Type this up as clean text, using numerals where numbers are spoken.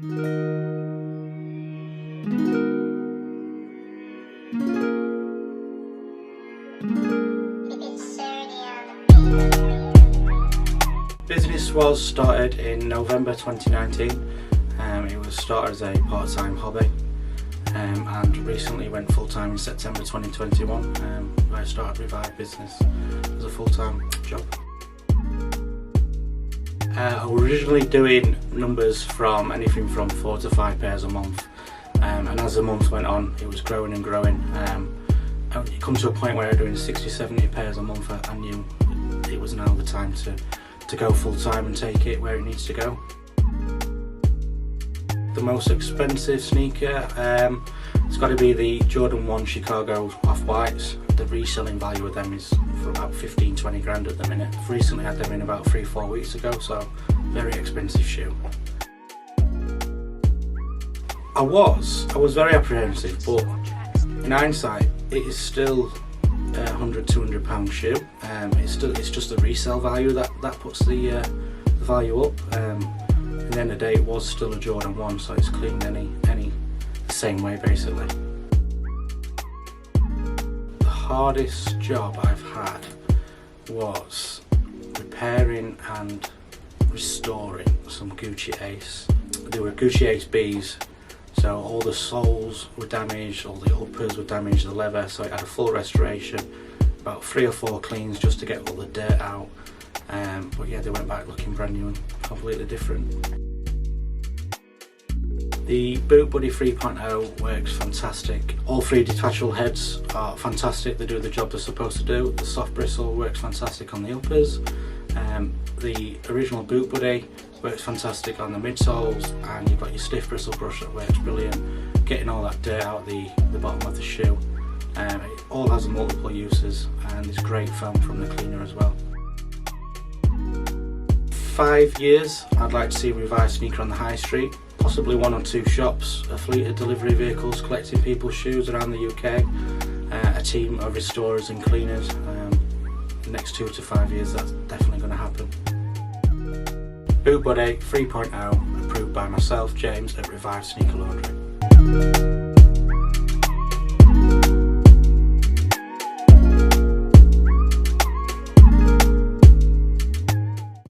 Business was started in November 2019. It was started as a part-time hobby and recently went full-time in September 2021. I started Revive Business as a full-time job. I was originally doing numbers from anything from 4 to 5 pairs a month, and as the months went on it was growing and growing. And it come to a point where I was doing 60-70 pairs a month. I knew it was now the time to go full-time and take it where it needs to go. The most expensive sneaker, it's got to be the Jordan 1 Chicago Off-Whites. The reselling value of them is for about 15-20 grand at the minute. I've recently had them in about 3-4 weeks ago, so very expensive shoe. I was very apprehensive, but in hindsight it is still a £100-200 shoe. It's just the resale value that puts the value up. At the end of the day, it was still a Jordan 1, so it's cleaned any the same way basically. The hardest job I've had was repairing and restoring some Gucci Ace. They were Gucci Ace Bs, so all the soles were damaged, all the uppers were damaged, the leather, so it had a full restoration, about 3 or 4 cleans just to get all the dirt out. But yeah, they went back looking brand new and completely different. The Boot Buddy 3.0 works fantastic. All 3 detachable heads are fantastic, they do the job they're supposed to do. The soft bristle works fantastic on the uppers. The original Boot Buddy works fantastic on the midsoles, and you've got your stiff bristle brush that works brilliant, getting all that dirt out the bottom of the shoe. It all has multiple uses, and there's great foam from the cleaner as well. 5 years, I'd like to see a Revive sneaker on the high street, possibly 1 or 2 shops, a fleet of delivery vehicles collecting people's shoes around the UK, a team of restorers and cleaners. The next 2 to 5 years, that's definitely going to happen. Boot Buddy 3.0, approved by myself, James, at Revive Sneaker Laundry.